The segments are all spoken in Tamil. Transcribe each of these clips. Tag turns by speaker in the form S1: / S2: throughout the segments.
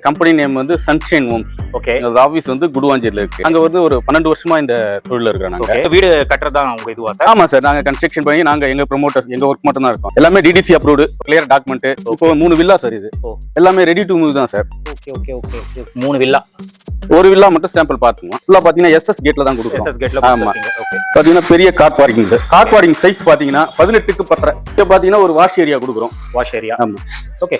S1: கம்பெனி நேம் வந்து சன்ஷைன் ஹோம்ஸ்.
S2: ஓகே.
S1: எங்க ஆபீஸ் வந்து குடுவாஞ்சேரியில இருக்கு. அங்க வந்து ஒரு 12 வருஷமா இந்த தொழில இருக்கோம் நாங்க.
S2: வீடு கட்டறதா உங்க இதுவா சார்?
S1: ஆமா சார், நாங்க கன்ஸ்ட்ரக்ஷன் பண்ணி நாங்க எங்க ப்ரமோட்டர்ஸ் எங்க ஒர்க் மட்டும் தான் இருக்கோம். எல்லாமே டிடிசி அப்ரூவ்டு, கிளியர் டாக்குமெண்ட். இப்போ 3 வில்லா சார் இது. எல்லாமே ரெடி டு மூவ் தான் sir.
S2: Okay okay okay. 3 villa.
S1: ஒரு வில்லா மட்டும் சாம்பிள் பாத்துங்க. ஃபுல்லா பாத்தீங்கன்னா எஸ்எஸ் கேட்ல தான் கொடுக்கிறோம்.
S2: எஸ்எஸ் கேட்ல
S1: ஆமா.
S2: ஓகே.
S1: பாத்தீங்கன்னா பெரிய car parking sir. Car parking size பாத்தீங்கன்னா 18க்கு 10. இது பாத்தீங்கன்னா ஒரு வாஷ் ஏரியா கொடுக்கிறோம்.
S2: Wash area.
S1: ஆமா.
S2: ஓகே.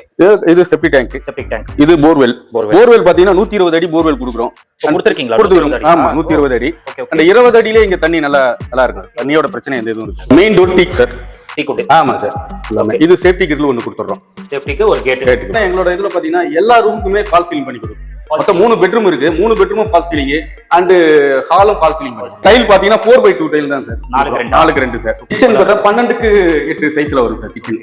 S1: இது செப்டிக் டேங்க்.
S2: Septic tank.
S1: இது போர்வெல். போர்வெல் பாத்தீங்கன்னா 120 அடி போர்வெல் கொடுக்கிறோம்.
S2: கொடுத்திருக்கீங்களா?
S1: ஆமா, 120 அடி. அந்த 20 அடியிலே இங்க தண்ணி நல்லா இருக்கும். தண்ணியோட பிரச்சனை எந்த இதுவும் இருக்கு. Main door teak sir.
S2: Teak wood.
S1: ஆமா சார். இது சேஃப்டி கிரில் ஒன்னு கொடுத்துறோம்.
S2: சேஃப்டிக்கு ஒரு கேட்.
S1: எங்களோட இதுல பாத்தீங்கன்னா எல்லா ரூமுக்குமே ஃபால் சீலிங் பண்ணி கொடுக்கும். மொத்தம் 3 பெட்ரூம் இருக்கு. 3 பெட்ரூமும் ஃபால் சீலிங் அண்ட் ஹாலும் ஃபால் சீலிங் பண்ணி. டைல் பாத்தீங்கன்னா 4x2 டைல் தான் சார். 4க்கு 2 சார். கிச்சன் பார்த்தா 12க்கு 8 சைஸ்ல வரும் சார் கிச்சன்.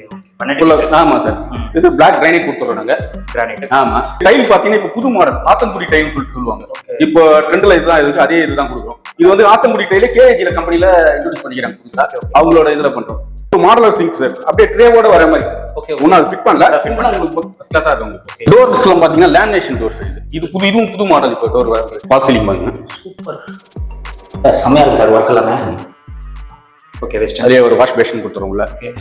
S1: ஆமா சார். இது பிளாக் கிரானைட் கொடுத்துறோம் நாங்க. கிரானைட். ஆமா. டைல் பாத்தீங்கன்னா இப்ப புது மாடல் ஆத்தங்குடி டைல் சொல்லுவாங்க. இப்போ ட்ரெண்ட்ல இதுதான் இருக்கு. அதே இதுதான் கொடுக்குறோம். இது வந்து ஆத்தங்குடி டைலே கேஏஜில கம்பெனில இன்ட்ரோ듀ஸ் பண்ணிக்கிறாங்க புதுசா. அவங்களோட இதுல பண்றோம். Modular sink sir. அப்படியே ட்ரேவோட வர மாதிரி. ஓகே. ஒண்ணாவது ஃபிட் பண்ணல. ஃபிட் பண்ணா உங்களுக்கு ஸ்ட்ரெஸ்ஸா இருக்கும். டோர்ஸ்லாம் பாத்தீங்கன்னா லேமினேஷன் டோர்ஸ் இது. இதுவும் புது மாடல். இப்போ டோர் ஃபால் சீலிங் பண்ணுங்க.
S2: Super sir. செமையா இருக்கு சார் வர்க் எல்லாமே. ஓகே. வெஸ்ட்
S1: அதே ஒரு வாஷ் பேஷன் கொடுத்துறோம்ல. ஓகே.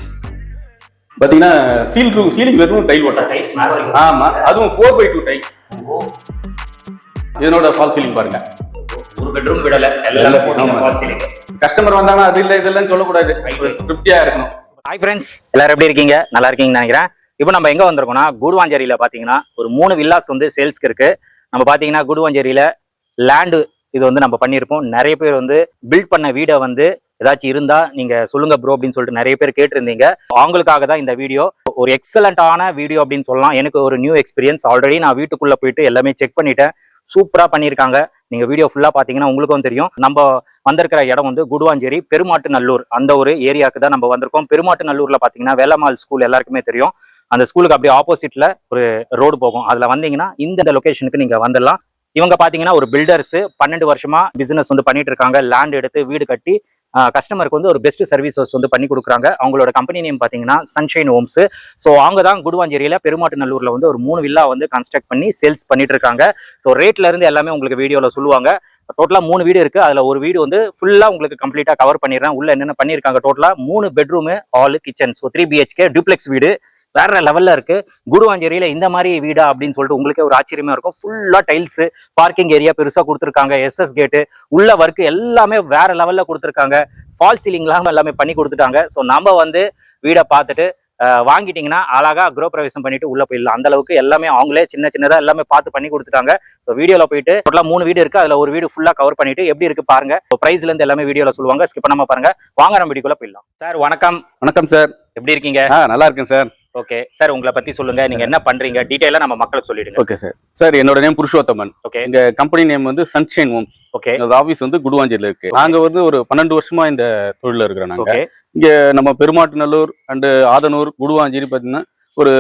S1: பாத்தீங்கன்னா சீலிங் வெறும் டைல் வாட்டர்
S2: டைல்ஸ் மேல வரைக்கும்.
S1: ஆமா, அதுவும் 4x2 டைல். இதனோட ஃபால் சீலிங் பாருங்க.
S2: ஒரு பெட்ரூம் விடல எல்லாமே போட்டு ஃபால் சீலிங்.
S1: கஸ்டமர் வந்தாங்கன்னா அது இல்ல இதெல்லாம் சொல்ல கூடாது. திருப்தியா இருக்கணும்.
S2: ஹாய் ஃப்ரெண்ட்ஸ், எல்லாரும் எப்படி இருக்கீங்க? நல்லா இருக்கீங்கன்னு நினைக்கிறேன். இப்போ நம்ம எங்க வந்திருக்கோம்னா குடுவாஞ்சேரியில பாத்தீங்கன்னா ஒரு 3 வில்லாஸ் வந்து சேல்ஸ்க்கு இருக்கு. நம்ம பாத்தீங்கன்னா குடுவாஞ்சேரியில லேண்டு இது வந்து நம்ம பண்ணியிருப்போம். நிறைய பேர் வந்து பில்ட் பண்ண வீடை வந்து ஏதாச்சும் இருந்தா நீங்க சொல்லுங்க ப்ரோ அப்படின்னு சொல்லிட்டு நிறைய பேர் கேட்டிருந்தீங்க. அவங்களுக்காக தான் இந்த வீடியோ. ஒரு எக்ஸலண்டான வீடியோ அப்படின்னு சொல்லலாம். எனக்கு ஒரு நியூ எக்ஸ்பீரியன்ஸ். ஆல்ரெடி நான் வீட்டுக்குள்ள போயிட்டு எல்லாமே செக் பண்ணிட்டேன். சூப்பரா பண்ணியிருக்காங்க. நீங்க வீடியோ ஃபுல்லா பாத்தீங்கன்னா உங்களுக்கும் தெரியும். நம்ம வந்திருக்கிற இடம் வந்து குடுவாஞ்சேரி பெருமாட்டுநல்லூர் அந்த ஒரு ஏரியாவுக்கு தான் நம்ம வந்திருக்கோம். பெருமாட்டுநல்லூர்ல பாத்தீங்கன்னா வேலம்மாள் ஸ்கூல் எல்லாருக்குமே தெரியும். அந்த ஸ்கூலுக்கு அப்படியே ஆப்போசிட்ல ஒரு ரோடு போகும். அதுல வந்தீங்கன்னா இந்த லொகேஷனுக்கு நீங்க வந்துடலாம். இவங்க பாத்தீங்கன்னா ஒரு பில்டர்ஸ் 12 வருஷமா பிசினஸ் வந்து பண்ணிட்டு இருக்காங்க. லேண்ட் எடுத்து வீடு கட்டி கஸ்டமருக்கு வந்து ஒரு பெஸ்ட் சர்வீசஸ் வந்து பண்ணி கொடுக்குறாங்க. அவங்களோட கம்பெனி நேம் பாத்தீங்கன்னா சன்ஷைன் ஹோம்ஸ். ஸோ அவங்க தான் குடுவாஞ்சேரியில பெருமாட்டுநல்லூர்ல வந்து ஒரு 3 வில்லா வந்து கன்ஸ்ட்ரக்ட் பண்ணி சேல்ஸ் பண்ணிட்டு இருக்காங்க. ஸோ ரேட்ல இருந்து எல்லாமே உங்களுக்கு வீடியோல சொல்லுவாங்க. டோட்டலா 3 வீடு இருக்கு. அதுல ஒரு வீடு வந்து ஃபுல்லா உங்களுக்கு கம்ப்ளீட்டா கவர் பண்ணிடுறேன். உள்ள என்னென்ன பண்ணிருக்காங்க டோட்டலா 3 bedroom hall kitchen. So 3 BHK duplex வீடு வேற லெவல்ல இருக்கு. குடுவாஞ்சேரியில இந்த மாதிரி வீடா அப்படின்னு சொல்லிட்டு உங்களுக்கே ஒரு ஆச்சரியமா இருக்கும். ஃபுல்லா டைல்ஸ், பார்க்கிங் ஏரியா பெருசா கொடுத்துருக்காங்க. எஸ்எஸ் கேட்டு உள்ள ஒர்க் எல்லாமே வேற லெவல்ல கொடுத்துருக்காங்க. ஃபால் சீலிங்லாம் எல்லாமே பண்ணி கொடுத்துட்டாங்க. ஸோ நம்ம வந்து வீடை பார்த்துட்டு வாங்கிட்டீங்கன்னா அழகா குரோ பிரவேசம் பண்ணிட்டு உள்ள போயிடலாம். அந்த அளவுக்கு எல்லாமே அவங்களே சின்னதா எல்லாமே பார்த்து பண்ணி கொடுத்துட்டாங்க. ஸோ வீடியோல போயிட்டு டோட்டலா 3 வீடு இருக்கு. அதுல ஒரு வீடு ஃபுல்லா கவர் பண்ணிட்டு எப்படி இருக்கு பாருங்க. பிரைஸ்ல இருந்து எல்லாமே வீடியோல சொல்லுவாங்க. ஸ்கிப் பண்ணாம பாருங்க. வாங்க நம்ம வீடியோக்குள்ள போயிடலாம். சார் வணக்கம்.
S1: வணக்கம் சார்.
S2: எப்படி இருக்கீங்க?
S1: நல்லா இருக்கேன் சார்.
S2: ஓகே சார், உங்களை பத்தி சொல்லுங்க. நீங்க என்ன பண்றீங்க டீடைலா நம்ம மக்களுக்கு சொல்லிடுங்க.
S1: Okay sir. சார் என்னோட நேம் புருஷோத்தமன்.
S2: ஓகே.
S1: எங்க கம்பெனி நேம் வந்து சன்ஷைன் ஹோம்ஸ்.
S2: ஓகே.
S1: எங்க ஆபீஸ் வந்து குடுவாஞ்சேரியில இருக்கு. நாங்க வந்து ஒரு 12 வருஷமா இந்த தொழில இருக்கிறோம் நாங்க.
S2: ஓகே.
S1: இங்க நம்ம பெருமாட்டுநல்லூர் அண்ட் ஆதனூர் குடுவாஞ்சேரி பாத்தீங்கன்னா ஒரு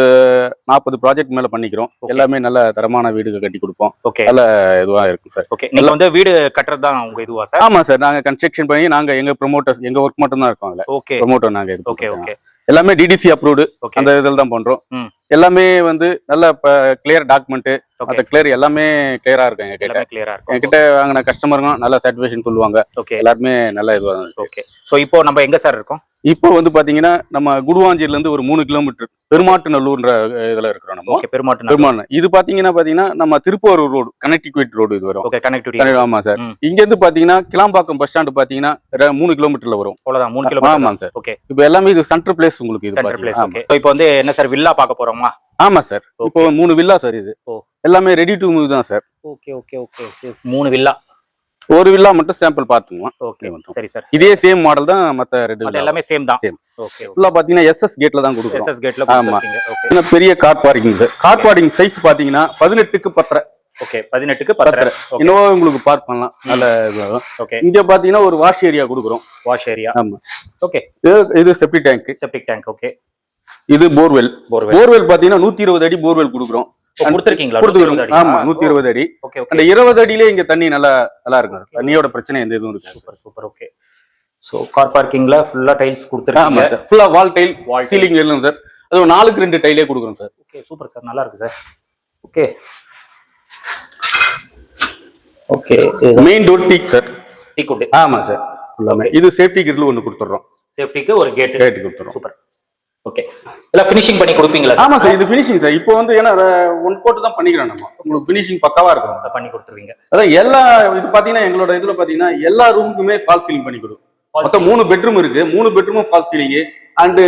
S1: 40 ப்ராஜெக்ட் மேல பண்ணிக்கிறோம். எல்லாமே நல்ல தரமான வீடுகள் கட்டி கொடுப்போம்.
S2: ஓகே.
S1: நல்ல இதுவா இருக்கும் சார்.
S2: ஓகே. நீங்க வந்து வீடு கட்டுறது தான் உங்க இதுவா சார்?
S1: ஆமா சார், நாங்க கன்ஸ்ட்ரக்ஷன் பண்ணி நாங்க எங்க ப்ரமோட்டர்ஸ் எங்க ஒர்க் மட்டும் தான் இருக்கோம்.
S2: ஓகே.
S1: ப்ரமோட்டர் நாங்க.
S2: Okay okay.
S1: எல்லாமே டிடிசி அப்ரூவ்டு அந்த இதில் தான் பண்றோம். எல்லாமே வந்து நல்ல கிளியர் டாக்குமெண்ட், அந்த கிளியர் எல்லாமே கிளியரா இருக்கும். என்கிட்ட வாங்கின கஸ்டமருங்க நல்ல சாட்டிஸ்ஃபேக்ஷன் சொல்லுவாங்க.
S2: ஓகே.
S1: எல்லாருமே நல்ல இதுவா தான்.
S2: ஓகே. ஸோ இப்போ நம்ம எங்க சார் இருக்கோம்?
S1: இப்போ வந்து பாத்தீங்கன்னா நம்ம குடுவாஞ்சேரியில இருந்து ஒரு 3 கிலோமீட்டர் பெருமாட்டுநல்லூர்ன்ற இதுல இருக்கிறோம் நம்ம.
S2: ஓகே. பெருமாட்டு
S1: இது பாத்தீங்கன்னா நம்ம திருப்பூர் ரோடு கனெக்டிவிட்டி ரோடு இது வரும்.
S2: ஓகே. கனெக்டிவிட்டி.
S1: ஆமா சார். இங்க இருந்து பாத்தீங்கன்னா கிளாம்பாக்கம் பஸ் ஸ்டாண்ட் பாத்தீங்கன்னா 3 கிலோமீட்டர்ல வரும்.
S2: அவ்வளவுதான் 3 கிலோமீட்டர்.
S1: ஆமா சார்.
S2: ஓகே.
S1: இப்போ எல்லாமே இது சென்டர் பிளேஸ் உங்களுக்கு. இது
S2: சென்டர் பிளேஸ். ஓகே. இப்போ வந்து என்ன சார் வில்லா பார்க்க போறோமா?
S1: ஆமா சார். இப்போ 3 வில்லா சார் இது. எல்லாமே ரெடி டு மூவ் தான் sir.
S2: Okay okay okay. 3 villa.
S1: ஒரு வில்லா மட்டும் சாம்பிள் பாத்துங்க.
S2: ஓகே சரி சார்.
S1: இதே சேம் மாடல் தான் மத்த ரெண்டு வில்லா.
S2: எல்லாமே சேம் தான்.
S1: சேம்.
S2: ஓகே.
S1: ஃபுல்லா பாத்தீங்கன்னா எஸ்எஸ் கேட்ல தான் கொடுக்கிறோம்.
S2: எஸ்எஸ் கேட்ல கொடுத்திருக்கீங்க. ஓகே.
S1: இந்த பெரிய car parking sir. Car parking size பாத்தீங்கன்னா 18க்கு 10.
S2: ஓகே. 18க்கு 10.
S1: இன்னோ உங்களுக்கு பார்க் பண்ணலாம். நல்ல இதுவாகும்.
S2: ஓகே.
S1: இங்க பாத்தீங்கன்னா ஒரு வாஷ் ஏரியா கொடுக்கிறோம்.
S2: Wash area.
S1: ஆமா.
S2: ஓகே.
S1: இது septic tank.
S2: Septic tank. Okay.
S1: இது போர்வெல். போர்வெல் பாத்தீங்கன்னா 120 அடி போர்வெல் கொடுக்கிறோம்.
S2: கொடுத்திருக்கீங்களா?
S1: ஆமா, 120 அடி.
S2: Okay okay.
S1: அந்த 20 அடியிலே இங்க தண்ணி நல்லா இருக்கும். தண்ணியோட பிரச்சனை எந்த இதுவும் இருக்கு.
S2: Super super. Okay. So car பார்க்கிங்ல ஃபுல்லா டைல்ஸ் கொடுத்திருக்கீங்க.
S1: ஆமா, ஃபுல்லா வால் டைல், சீலிங் எல்லாம் சார். அது 4க்கு 2 டைலே கொடுக்குறோம் சார்.
S2: ஓகே. Super sir. நல்லா இருக்கு sir. Okay. Okay,
S1: main door teak sir.
S2: Teak wood.
S1: ஆமா சார். எல்லாமே இது சேஃப்டி கிரில் ஒன்னு கொடுத்துறோம்.
S2: சேஃப்டிக்கு ஒரு கேட்
S1: கொடுத்துறோம்.
S2: சூப்பர். ஓகே, எல்லாம் ஃபினிஷிங் பண்ணி கொடுப்பீங்களா?
S1: ஆமா சார், இது ஃபினிஷிங் சார். இப்போ வந்து ஏன்னா ஒன் கோட் தான் பண்ணிக்கிறோம் நம்ம. உங்களுக்கு ஃபினிஷிங் பக்காவா இருக்கும்.
S2: அதை பண்ணி கொடுத்துருவீங்க.
S1: அதான் எல்லா இது பாத்தீங்கன்னா எங்களோட இதுல பாத்தீங்கன்னா எல்லா ரூமுக்குமே ஃபால் சீலிங் பண்ணி கொடுக்கும். மொத்தம் 3 பெட்ரூம் இருக்கு. 3 பெட்ரூமும் ஃபால் சீலிங் அண்ட்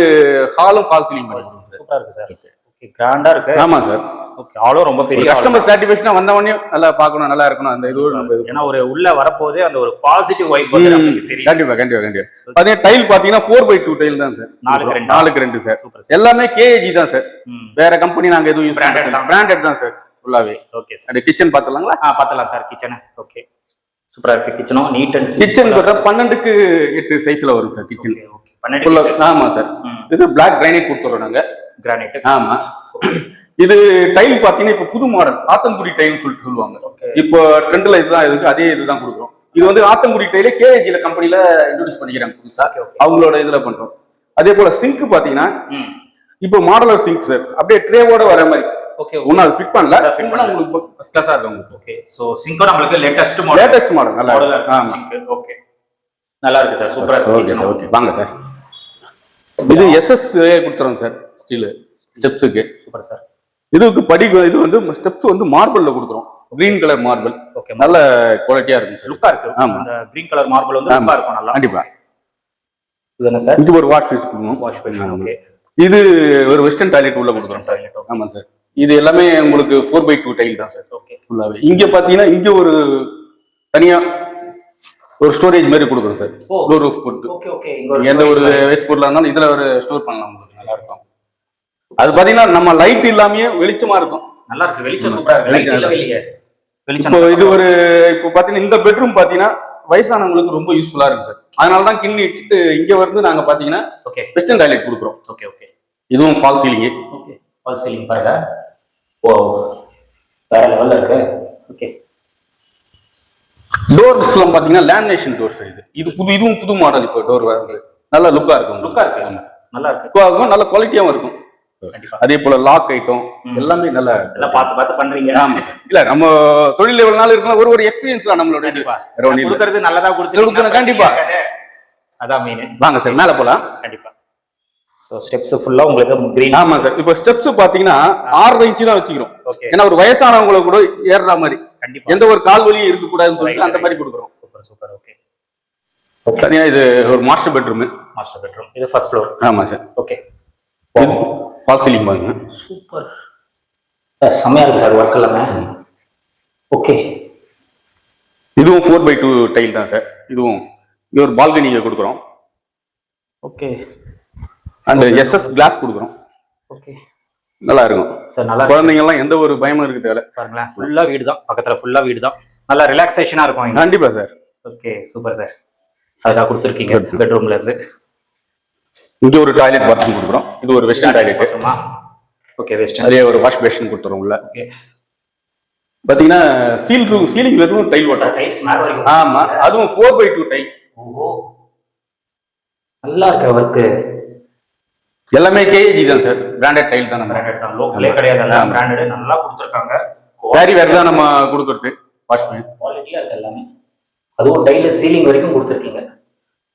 S1: ஹாலும் ஃபால் சீலிங் பண்ணி கொடுக்கும் சார்.
S2: சூப்பரா இருக்கு சார். ஓகே, கிராண்டா இருக்கு.
S1: ஆமா சார்.
S2: ஓகே, ஆளும் ரொம்ப பெரிய
S1: கஸ்டமர் சாட்டிஸ்ஃபேக்ஷனா வந்தவனே நல்லா பார்க்கணும், நல்லா இருக்கணும் அந்த இது நம்ம.
S2: ஏன்னா ஒரு உள்ள வரப்போதே அந்த ஒரு பாசிட்டிவ் வைப் வந்து நமக்கு தெரியும்.
S1: கண்டிப்பா. பாத்தீங்கன்னா டைல் பாத்தீங்கன்னா 4x2 டைல் தான் சார். 4x2 sir. எல்லாமே கேஜி தான் சார். வேற கம்பெனி நாங்க எதுவும் யூஸ் பண்ணல. பிராண்டட் தான் சார் ஃபுல்லாவே. Okay sir. அந்த கிச்சன் பாத்தலாங்களா?
S2: பாத்தலாம் சார் கிச்சன். ஓகே, சூப்பரா இருக்கு கிச்சனும். நீட் அண்ட்
S1: கிச்சன் பார்த்தா 12x8 சைஸ்ல வரும் சார் கிச்சன்.
S2: ஓகே, 12.
S1: ஆமா சார். இது பிளாக் கிரானைட் கொடுத்துறோம் நாங்க.
S2: கிரானைட்.
S1: ஆமா. இது டைல் பாத்தீங்கன்னா இப்ப புது மாடல் ஆத்தங்குடி டைல்னு சொல்லுவாங்க. இப்போ ட்ரெண்ட்ல இதுதான் இருக்கு. அதே இதுதான் கொடுக்குறோம். இது வந்து ஆத்தங்குடி டைலே கேஜில கம்பெனில இன்ட்ரோடியூஸ் பண்ணிக்கிறாங்க புதுசா. அவங்களோட இதுல பண்றோம். அதே போல சிங்க் பாத்தீங்கன்னா இப்போ மாடலர் சிங்க் சார். அப்படியே ட்ரேவோட வர மாதிரி.
S2: ஓகே,
S1: ஒண்ணு அது ஃபிட் பண்ணல. ஃபிட் பண்ணா உங்களுக்கு ஃபர்ஸ்ட் கிளாஸா இருக்கும் உங்களுக்கு.
S2: ஓகே, சோ சிங்க் நமக்கு லேட்டஸ்ட் மாடல்
S1: நல்லா இருக்கு.
S2: சிங்க். ஓகே, நல்லா இருக்கு சார். சூப்பரா இருக்கு.
S1: Okay sir. ஓகே, வாங்க சார். இது எஸ்எஸ் கொடுத்துறோம் சார். ஸ்டீல் ஸ்டெப்ஸுக்கு.
S2: Super sir.
S1: இதுக்கு இது வந்து ஸ்டெப்ஸ் வந்து மார்பிள்ல கொடுக்குறோம். Green colour marble.
S2: ஓகே,
S1: நல்ல குவாலிட்டியா இருக்கும் சார்.
S2: லுக்கா இருக்கு. ஆமா, அந்த கிரீன் கலர் மார்பிள் வந்து லுக்கா இருக்கும் நல்லா.
S1: கண்டிப்பா.
S2: இது என்ன சார்?
S1: இது ஒரு வாஷ் பேஸ் கொடுக்கணும்.
S2: Wash base. ஓகே,
S1: இது ஒரு வெஸ்டர்ன் டாய்லெட் உள்ள கொடுக்குறோம் சார். ஆமா சார். இது எல்லாமே உங்களுக்கு 4x2 டைல் தான் சார். ஓகே, ஃபுல்லாவே. இங்க பாத்தீங்கன்னா இங்க ஒரு தனியா ஒரு ஸ்டோரேஜ் மாதிரி கொடுக்குறோம் சார். ஃப்ளோர் ரூஃப் போட்டு.
S2: ஓகே ஓகே,
S1: எந்த ஒரு வேஸ்ட் பொருளா இருந்தாலும் இதுல ஒரு ஸ்டோர் பண்ணலாம். உங்களுக்கு நல்லா இருக்கும். அது பாத்தீங்கன்னா நம்ம லைட் இல்லாமயே வெளிச்சமா இருக்கும்.
S2: நல்லா இருக்கு. வெளிச்சம் சூப்பரா இருக்கு. லைட் இல்ல வெளியே வெளிச்சம்.
S1: இப்போ இது ஒரு இப்போ பாத்தீங்கன்னா இந்த பெட்ரூம் பாத்தீங்கன்னா வயசானவங்களுக்கு ரொம்ப யூஸ்ஃபுல்லா இருக்கு சார். அதனால தான் கிட்டு இங்க வந்து நாங்க பாத்தீங்கன்னா
S2: ஓகே
S1: வெஸ்டர்ன் டாய்லெட் கொடுக்குறோம்.
S2: ஓகே ஓகே,
S1: இதுவும் fall ceiling.
S2: Okay, fall ceiling பாருங்க. ஓ, வேற லெவல்ல இருக்கு. ஓகே,
S1: டோர்ஸ்லாம் பாத்தீங்கன்னா லேமினேஷன் டோர்ஸ். இதுவும் புது மாடல். இப்போ டோர் வருது. நல்ல லுக்கா இருக்கும். நல்லா இருக்கு. நல்ல குவாலிட்டியாவும் இருக்கும். அதே போல லாக் ஐட்டம் எல்லாமே நல்லா
S2: பார்த்து பண்றீங்க.
S1: ஆமா சார். இல்ல நம்ம தொழில் எவ்வளவு நாள் இருக்கணும், ஒரு எக்ஸ்பீரியன்ஸ் தான் நம்மளோட.
S2: கொடுக்கறது நல்லதா கொடுத்துருக்கோம்.
S1: கண்டிப்பா,
S2: அதான் மெயின்.
S1: வாங்க சார் மேல போலாம்.
S2: கண்டிப்பா. சோ ஸ்டெப்ஸ் ஃபுல்லா உங்களுக்கு கிரீன்.
S1: ஆமா சார். இப்போ ஸ்டெப்ஸ் பாத்தீங்கன்னா 6 இன்ச் தான் வச்சுக்கிறோம். ஏன்னா ஒரு வயசானவங்கள கூட ஏறுற மாதிரி எந்த ஒரு கால் வலியும் இருக்க கூடாதுன்னு சொல்லிட்டு அந்த மாதிரி கொடுக்குறோம். Super super. ஓகே ஓகே, இது ஒரு மாஸ்டர் பெட்ரூம். இது ஃபர்ஸ்ட் ஃப்ளோர். ஆமா சார். ஓகே, ஃபால் சீலிங் பாருங்க.
S2: சூப்பர் சார், செமையா இருக்கு சார் வர்க் எல்லாமே. ஓகே,
S1: இதுவும் 4x2 டைல் தான் சார். இதுவும் இது ஒரு பால்கனிக்கு கொடுக்குறோம்.
S2: ஓகே,
S1: அண்ட் எஸ்எஸ் கிளாஸ் கொடுக்குறோம்.
S2: ஓகே,
S1: நல்லா இருக்கும்
S2: சார். நல்லா
S1: குழந்தைங்க எல்லாம் எந்த ஒரு பயமும் இருக்கு தேவை.
S2: பாருங்களேன், ஃபுல்லா வீடு தான். பக்கத்துல ஃபுல்லா வீடு தான். நல்லா ரிலாக்ஸேஷனா இருக்கும்.
S1: கண்டிப்பா சார்.
S2: Okay, super sir. அதான் கொடுத்துருக்கீங்க பெட்ரூம்ல இருந்து.
S1: இங்க ஒரு டாய்லெட் பாத்ரூம் கொடுக்குறோம். இது ஒரு வெஸ்டர்ன் டாய்லெட்.
S2: Okay, western.
S1: அதே ஒரு வாஷ் பேஷன் கொடுத்துறோம் உள்ள.
S2: ஓகே,
S1: பாத்தீங்கன்னா சீலிங் வெறும் டைல் வாட்டர்.
S2: டைல்ஸ் மேல வரைக்கும்.
S1: ஆமா, அதுவும் 4x2 டைல்.
S2: ஓஹோ, நல்லா இருக்கு வர்க்.
S1: எல்லாமே கேஜி தான் சார். பிராண்டட் டைல் தான். நம்ம
S2: பிராண்டட் தான், லோக்கலே கிடையாது. எல்லாம் பிராண்டட். நல்லா கொடுத்துருக்காங்க.
S1: வேரி வேற தான் நம்ம கொடுக்குறது. வாஷ் பண்ணி
S2: குவாலிட்டியா இருக்கு எல்லாமே. அதுவும் டைல் சீலிங் வரைக்கும் கொடுத்துருக்கீங்க.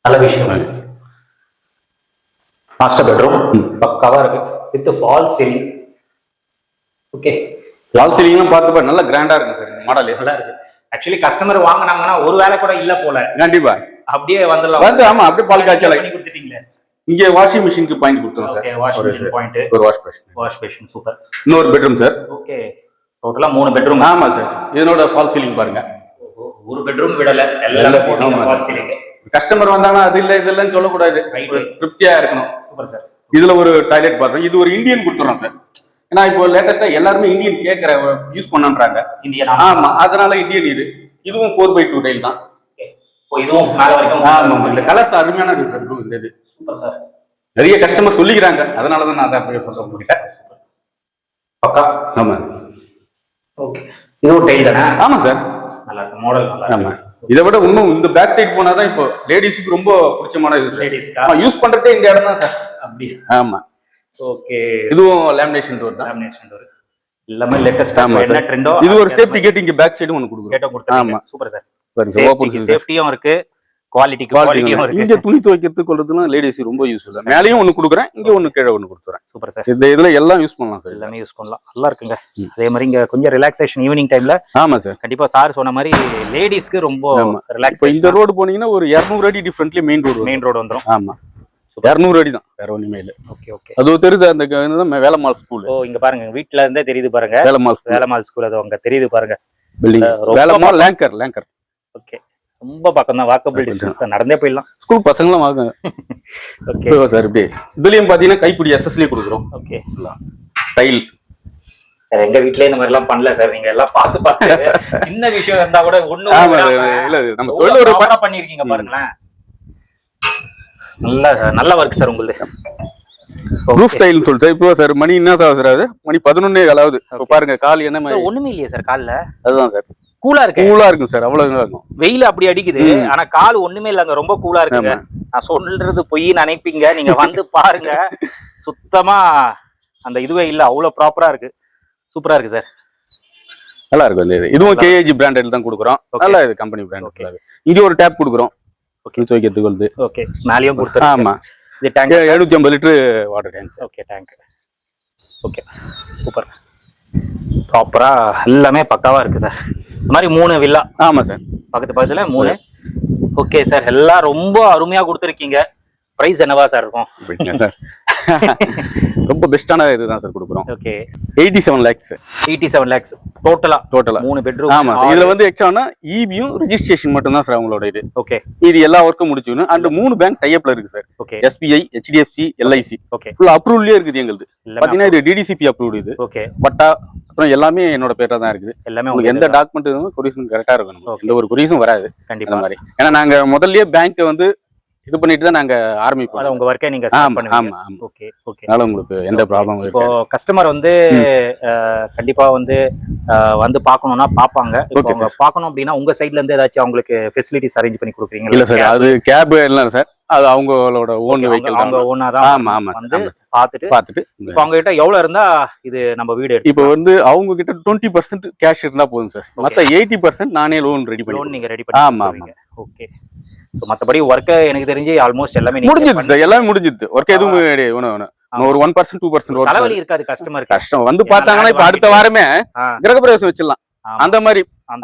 S2: நல்ல விஷயம். மாஸ்டர் பெட்ரூம் பக்காவா இருக்கு வித் ஃபால் சீலிங். ஓகே,
S1: ஃபால் சீலிங்லாம் பார்த்து நல்லா கிராண்டா இருக்கு சார். மாடல்
S2: நல்லா இருக்கு. ஆக்சுவலி கஸ்டமர் வாங்குனாங்கன்னா ஒரு வேலை கூட இல்ல போல.
S1: கண்டிப்பா
S2: அப்படியே வந்துடலாம்.
S1: ஆமா, அப்படியே பால் காய்ச்சல்
S2: பண்ணி கொடுத்துட்டீங்களே.
S1: இங்க வாஷிங் மிஷினுக்கு பாயிண்ட் கொடுத்தோம் sir.
S2: Okay, washing machine point.
S1: ஒரு வாஷ் பேஷன்.
S2: சூப்பர்.
S1: இன்னொரு பெட்ரூம் சார்.
S2: ஓகே, டோட்டலா 3 பெட்ரூம்.
S1: ஆமா சார். இதனோட ஃபால் சீலிங் பாருங்க.
S2: ஒரு பெட்ரூம் விடல, எல்லாமே போட்டு ஃபால் சீலிங்.
S1: கஸ்டமர் வந்தாங்கன்னா அது இல்ல இது இல்லன்னு சொல்லக்கூடாது. திருப்தியா இருக்கணும்.
S2: Super sir.
S1: இதுல ஒரு டாய்லெட் பாத்ரூம். இது ஒரு இந்தியன் கொடுத்துறோம் சார். ஏன்னா இப்போ லேட்டஸ்டா எல்லாருமே இந்தியன் கேட்கற யூஸ் பண்ணன்றாங்க.
S2: இந்தியன்.
S1: ஆமா, அதனால இந்தியன். இதுவும் 4x2 டைல் தான்.
S2: இதுவும் மேல வரைக்கும்.
S1: ஆமா, இந்த கலர்ஸ் அருமையான இருக்கு சார். இந்த இது
S2: சூப்பர் சார்.
S1: நிறைய கஸ்டமர் சொல்லிக்கிறாங்க. அதனால தான் நான் அதை அப்படியே சொல்ல முடியல.
S2: பக்கா.
S1: ஆமா.
S2: ஓகே, இதுவும் டைல் தானே?
S1: ஆமா சார்.
S2: நல்லா இருக்கு மாடல். நல்லா இருக்கு.
S1: ஆமா, இதை விட இன்னும் இந்த பேக் சைடு போனாதான் இப்போ லேடிஸ்க்கு ரொம்ப பிடிச்சமான இது சார்.
S2: லேடிஸ்க்கு
S1: யூஸ் பண்றதே இந்த இடம் தான் சார்.
S2: அப்படி.
S1: ஆமா.
S2: ஓகே,
S1: இதுவும் லேமினேஷன் டோர் தான்.
S2: Lamination door. எல்லாமே லேட்டஸ்டா
S1: ஆமா
S2: என்ன
S1: சார்.
S2: ட்ரெண்டோ
S1: இது ஒரு சேஃப்டி கேட் இங்க பேக் சைடு ஒன்னு கொடுக்குறோம்.
S2: கேட்ட கொடுத்தாங்க.
S1: ஆமா
S2: சூப்பர் சார்.
S1: ஓபன்
S2: சேஃப்டியும் இருக்கு, குவாலிட்டியும் இருக்கு.
S1: இங்க துணி துவைக்கிறதுக்கு கொள்றதுலாம் லேடிஸ் ரொம்ப யூஸ் இல்ல. மேலயும் ஒன்னு கொடுக்குறேன், இங்க ஒன்னு கீழே ஒன்னு கொடுத்துறேன்.
S2: Super sir.
S1: இந்த இதுல எல்லாம் யூஸ் பண்ணலாம் சார்.
S2: எல்லாமே யூஸ் பண்ணலாம். நல்லா இருக்குங்க. அதே மாதிரி இங்க கொஞ்சம் ரிலாக்ஸேஷன் ஈவினிங் டைம்ல.
S1: ஆமா சார்.
S2: கண்டிப்பா சார் சொன்ன மாதிரி லேடிஸ்க்கு ரொம்ப ரிலாக்ஸ்.
S1: இப்போ இந்த ரோடு போனீங்கன்னா ஒரு 200 அடி டிஃபரன்ட்லி மெயின் ரோடு வந்துரும். ஆமா 200 அடி தான், வேற ஒண்ணுமே இல்ல.
S2: Okay okay.
S1: அது தெரியுது அந்த வேலம்மாள் ஸ்கூல்.
S2: ஓ இங்க பாருங்க, வீட்ல இருந்தே தெரியுது பாருங்க. வேலம்மாள் ஸ்கூல் அது அங்க தெரியுது பாருங்க.
S1: Building Velammal Langer.
S2: ஓகே. ரொம்ப பக்கம் தான், வாக்கபிள் டிஸ்டன்ஸ் தான், நடந்தே போயிடலாம்.
S1: ஸ்கூல் பசங்களாம் வாங்க. Okay sir. இப்படி இதுலயும் பாத்தீங்கன்னா கைப்பிடி எஸ்எஸ்லயே கொடுக்குறோம்.
S2: ஓகே.
S1: டைல்
S2: சார் எங்க வீட்லயே இந்த மாதிரி எல்லாம் பண்ணல சார். நீங்க எல்லாம் பார்த்து சின்ன விஷயம் இருந்தா கூட ஒண்ணு
S1: இல்ல நம்ம தொழில் ஒரு
S2: பண்ணிருக்கீங்க பாருங்களேன். நல்ல ஒர்க் சார் உங்களுக்கு.
S1: ரூஃப் டைல்னு சொல்லிட்டு இப்போ சார் மணி என்ன சார் ஆகுது? மணி 11 ஆகுது. இப்போ பாருங்க கால் என்ன மாதிரி
S2: ஒண்ணுமே இல்லையே சார் கால்ல.
S1: அதுதான் சார்
S2: கூலா இருக்கும்
S1: சார். அவ்வளவு இருக்கும்.
S2: வெயில் அப்படி அடிக்குது, ஆனா கால் ஒண்ணுமே இல்லங்க, ரொம்ப கூலா இருக்குங்க. நான் சொல்றது பொய் நினைப்பீங்க, நீங்க வந்து பாருங்க. சுத்தமா அந்த இதுவே இல்ல, அவ்வளவு ப்ராப்பரா இருக்கு. சூப்பரா இருக்கு சார்.
S1: நல்லா இருக்கும். இதுவும் கேஏஜி பிராண்டட் தான் கொடுக்குறோம். நல்லா இது கம்பெனி பிராண்ட். இங்க ஒரு டேப் கொடுக்குறோம். ஓகே துவைக்கிறதுக்கு வந்து.
S2: ஓகே மேலயும் கொடுத்துறோம். ஆமா இது tank
S1: 750 litre water tank.
S2: Okay thank. Okay super. ப்ராப்பரா எல்லாமே பக்காவா இருக்கு சார். இந்த மாதிரி 3 வில்லா.
S1: ஆமா சார்.
S2: பக்கத்துல 3. Okay sir. எல்லாம் ரொம்ப அருமையா கொடுத்துருக்கீங்க. பிரைஸ் என்னவா சார் இருக்கும்
S1: சார்? ரொம்ப பெஸ்டான இதுதான் சார் கொடுக்குறோம்.
S2: Okay
S1: 87 lakhs.
S2: 87 lakhs டோட்டலா 3 பெட்ரூம்.
S1: ஆமா இதுல வந்து எக்ஸ்ட்ரானா ஈபியும் ரெஜிஸ்ட்ரேஷன் மட்டும் தான் சார் அவங்களோட இது.
S2: ஓகே
S1: இது எல்லா வர்க்கும் முடிச்சுக்கணும். அண்ட் 3 பேங்க் டைப்ல இருக்கு sir.
S2: Okay
S1: SBI, HDFC, LIC.
S2: Okay
S1: full அப்ரூவல்லே இருக்குது எங்களுது. பாத்தீங்கன்னா இது DDCP அப்ரூவ்டு இது.
S2: ஓகே
S1: பட்டா அப்புறம் எல்லாமே என்னோட பேர்ல தான் இருக்குது.
S2: எல்லாமே
S1: உங்களுக்கு எந்த டாக்குமெண்ட் இருந்தாலும் கொரிஷன் கரெக்டா இருக்கும். எந்த ஒரு கொரிஷும் வராது
S2: கண்டிப்பா
S1: மாதிரி. ஏன்னா நாங்க முதல்லயே பேங்க் வந்து இது பண்ணிட்டு தான் நாங்க ஆரம்பிப்போம்.
S2: அத உங்க வர்க்கை நீங்க ஸ்டார்ட் பண்ணுவீங்க. Okay okay.
S1: அதனால உங்களுக்கு எந்த ப்ராப்ளமும்
S2: இப்போ கஸ்டமர் வந்து கண்டிப்பா வந்து பார்க்கணும்னா பாப்பாங்க. இப்போ அவங்க பார்க்கணும் அப்படின்னா உங்க சைடுல இருந்து ஏதாச்சும் அவங்களுக்கு ஃபெசிலிட்டிஸ் அரேஞ்ச் பண்ணி கொடுக்குறீங்களா?
S1: இல்ல சார், அது கேப் இல்ல சார், அது அவங்களோட ஓன் வெஹிக்கிள்.
S2: அவங்க ஓனா தான். ஆமா ஆமா வந்து பார்த்துட்டு இப்போ அவங்க கிட்ட எவ்வளவு இருந்தா இது நம்ம வீடு எடுத்து.
S1: இப்போ வந்து அவங்க கிட்ட 20% கேஷ் இருந்தா போதும் சார். மத்த 80% நானே லோன் ரெடி பண்ணி.
S2: லோன் நீங்க ரெடி பண்ணி. ஆமா ஆமா. ஓகே. சோ மத்தபடி வர்க் எனக்கு தெரிஞ்சு ஆல்மோஸ்ட் எல்லாமே
S1: முடிஞ்சிடுது சார். எல்லாமே முடிஞ்சிடுது. வர்க் எதுவும் ஒரு 1% 2%
S2: தலைவலி இருக்காது கஸ்டமருக்கு.
S1: கஷ்டம் வந்து பார்த்தாங்கன்னா இப்ப அடுத்த வாரமே கிரகப்பிரவேசம் வச்சிடலாம்.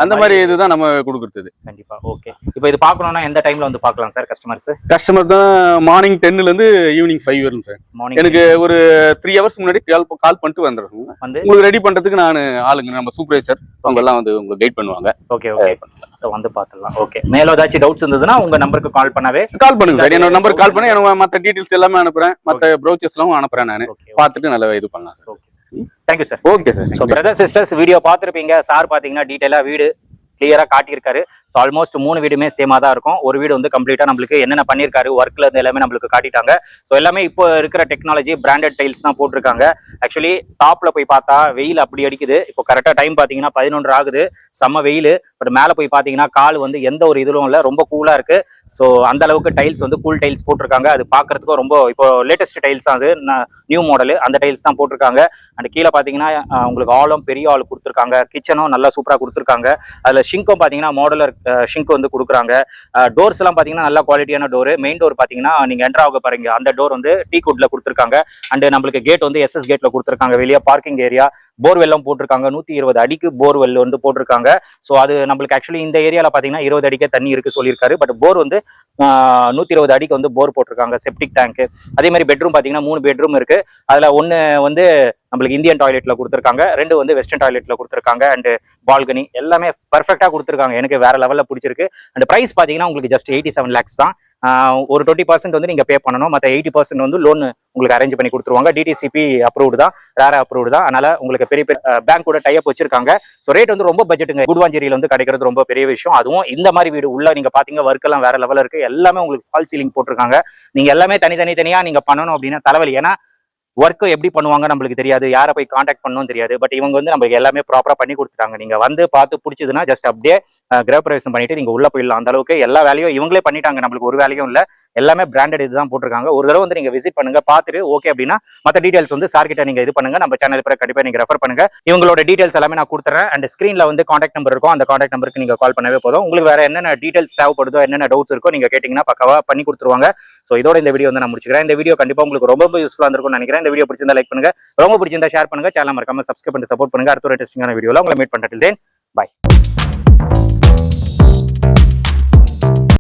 S1: அந்த மாதிரி இதுதான் நம்ம கொடுக்குறது.
S2: கண்டிப்பா. ஓகே. இப்போ இது பார்க்கணும்னா எந்த டைம்ல வந்து பார்க்கலாம் சார் கஸ்டமர்ஸ்?
S1: கஸ்டமர் தான் மார்னிங் 10 ல இருந்து ஈவினிங் 5 வரும் சார். எனக்கு ஒரு 3 hours முன்னாடி கால் பண்ணிட்டு வந்துடுறேன். உங்களுக்கு ரெடி பண்றதுக்கு நான் ஆளுங்க நம்ம சூப்பர்வைசர் அவங்க எல்லாம் வந்து உங்களுக்கு கைட் பண்ணுவாங்க.
S2: Okay okay. சோ வந்து பார்த்துடலாம். ஓகே. மேல ஏதாச்சும் டவுட்ஸ் இருந்ததுன்னா உங்க நம்பருக்கு கால் பண்ணுங்க
S1: சார். என்னோட நம்பருக்கு கால் பண்ணி எனக்கு மத்த டீடைல்ஸ் எல்லாமே அனுப்புறேன். மத்த ப்ரௌச்சர்ஸ் எல்லாம் அனுப்புறேன். நான் பார்த்துட்டு நல்லா இது பண்ணலாம் sir.
S2: Okay sir. Thank you sir.
S1: Okay sir.
S2: So brother sisters video பார்த்திருப்பீங்க. சார் பாத்தீங்கன்னா டீடைலா வீடு கிளியரா காட்டியிருக்காரு. ஸோ ஆல்மோஸ்ட் 3 வீடுமே சேமா தான் இருக்கும். ஒரு வீடு வந்து கம்ப்ளீட்டா நம்மளுக்கு என்னென்ன பண்ணியிருக்காரு ஒர்க்ல இருந்து எல்லாமே நம்மளுக்கு காட்டிட்டாங்க. ஸோ எல்லாமே இப்போ இருக்கிற டெக்னாலஜி பிராண்டட் டைல்ஸ் தான் போட்டிருக்காங்க. ஆக்சுவலி டாப்ல போய் பார்த்தா வெயில் அப்படி அடிக்குது. இப்போ கரெக்டா டைம் பாத்தீங்கன்னா 11 ஆகுது. செம்ம வெயில். பட் மேல போய் பாத்தீங்கன்னா கால் வந்து எந்த ஒரு இதுலும் இல்லை, ரொம்ப கூலா இருக்கு. ஸோ அந்த அளவுக்கு டைல்ஸ் வந்து கூல் டைல்ஸ் போட்டிருக்காங்க. அது பாக்குறதுக்கும் ரொம்ப இப்போ லேட்டஸ்ட் டைல்ஸ் தான், அது நியூ மாடல் அந்த டைல்ஸ் தான் போட்டிருக்காங்க. அண்ட் கீழே பாத்தீங்கன்னா உங்களுக்கு ஆளும் பெரிய ஆள் கொடுத்துருக்காங்க. கிச்சனும் நல்லா சூப்பரா கொடுத்துருக்காங்க. அதுல ஷிங்கும் பாத்தீங்கன்னா மாடலர் ஷிங்க் வந்து கொடுக்குறாங்க. டோர்ஸ் எல்லாம் பாத்தீங்கன்னா நல்ல குவாலிட்டியான டோர். மெயின் டோர் பாத்தீங்கன்னா நீங்க என்டர் ஆக பாருங்க, அந்த டோர் வந்து டீ குட்ல கொடுத்துருக்காங்க. அண்ட் நம்மளுக்கு கேட் வந்து SS கேட்ல கொடுத்துருக்காங்க. வெளியே பார்க்கிங் ஏரியா, போர்வெல்லம் போட்டிருக்காங்க. 120 அடிக்கு போர்வெல் வந்து போட்டிருக்காங்க. ஸோ அது நம்மளுக்கு ஆக்சுவலி இந்த ஏரியால பாத்தீங்கன்னா 20 அடிக்கே தண்ணி இருக்கு சொல்லியிருக்காரு. பட் போர் வந்து 120 அடிக்கு வந்து போர் போட்டிருக்காங்க. Septic tank. அதே மாதிரி பெட்ரூம் பாத்தீங்கன்னா 3 பெட்ரூம் இருக்கு. அதுல 1 வந்து நம்மளுக்கு இந்தியன் டாய்லெட்ல கொடுத்துருக்காங்க, 2 வந்து வெஸ்டர்ன் டாய்லெட்ல கொடுத்துருக்காங்க. அண்ட் பால்கனி எல்லாமே பர்ஃபெக்டா கொடுத்துருக்காங்க. எனக்கு வேற லெவல்ல பிடிச்சிருக்கு. அண்ட் பிரைஸ் பாத்தீங்கன்னா உங்களுக்கு ஜஸ்ட் 87 lakhs தான். ஒரு 20% வந்து நீங்க பே பண்ணணும். மற்ற 80% வந்து லோன் உங்களுக்கு அரேஞ்ச் பண்ணி கொடுத்துருவாங்க. DTCP அப்ரூவ்டு தான், ரேரா அப்ரூவ்டு தான். அதனால உங்களுக்கு பெரிய பேங்க் கூட டைப் வச்சிருக்காங்க. ஸோ ரேட் வந்து ரொம்ப பட்ஜெட்டுங்க. குடுவாஞ்சேரியில வந்து கிடைக்கிறது ரொம்ப பெரிய விஷயம். அதுவும் இந்த மாதிரி வீடு உள்ள நீங்க பாத்தீங்க ஒர்க் எல்லாம் வேற லெவல்ல இருக்கு. எல்லாமே உங்களுக்கு ஃபால் சீலிங் போட்டிருக்காங்க. நீங்க எல்லாமே தனியா நீங்க பண்ணணும் அப்படின்னா தலைவலி. ஏன்னா ஒர்க் எப்படி பண்ணுவாங்க நம்மளுக்கு தெரியாது, யாரை போய் காண்டாக்ட் பண்ணணும் தெரியாது. பட் இவங்க வந்து நம்மளுக்கு எல்லாமே ப்ராப்பரா பண்ணி கொடுத்துட்டாங்க. நீங்க வந்து பார்த்து பிடிச்சதுன்னா ஜஸ்ட் அப்படியே கிரகப்பிரவேசம் பண்ணிட்டு நீங்க உள்ள போயிடலாம். அந்த அளவுக்கு எல்லா வேலையும் இவங்களே பண்ணிட்டாங்க, நம்மளுக்கு ஒரு வேலையும் இல்ல, எல்லாமே பிராண்டட் இதுதான் போட்டிருக்காங்க. ஒரு தடவை வந்து நீங்க விசிட் பண்ணுங்க, பார்த்துட்டு ஓகே அப்படின்னா மற்ற டீடைல்ஸ் வந்து சார் கிட்ட நீங்க இது பண்ணுங்க, நம்ம சேனல் பிறகு கண்டிப்பா நீங்க ரெஃபர் பண்ணுங்க. இவங்களோட டீடைல்ஸ் எல்லாமே நான் கொடுத்துறேன். அண்ட் ஸ்கிரீன்ல வந்து கான்டாக்ட் நம்பர் இருக்கும், அந்த கான்டாக்ட் நம்பருக்கு நீங்க கால் பண்ணவே போதும். உங்களுக்கு வேற என்னென்ன டீடைல்ஸ் தேவைப்படுதோ, என்னென்ன டவுட்ஸ் இருக்கோ நீங்க கேட்டீங்கன்னா பக்காவா பண்ணி கொடுத்துருவாங்க. ஸோ இதோட இந்த வீடியோ வந்து நான் முடிச்சுக்கிறேன். இந்த வீடியோ கண்டிப்பா உங்களுக்கு ரொம்ப யூஸ்ஃபுல்லா இருக்கும்னு நினைக்கிறேன். இந்த வீடியோ பிடிச்சிருந்தா லைக் பண்ணுங்க, ரொம்ப பிடிச்சிருந்தா ஷேர் பண்ணுங்க, சேனல் மறக்காம சப்ஸ்கிரைப் பண்ணி சப்போர்ட் பண்ணுங்க. அடுத்த ஒரு இன்ட்ரெஸ்டிங்கான வீடியோல உங்களை மீட் பண்றேன். தென் பை.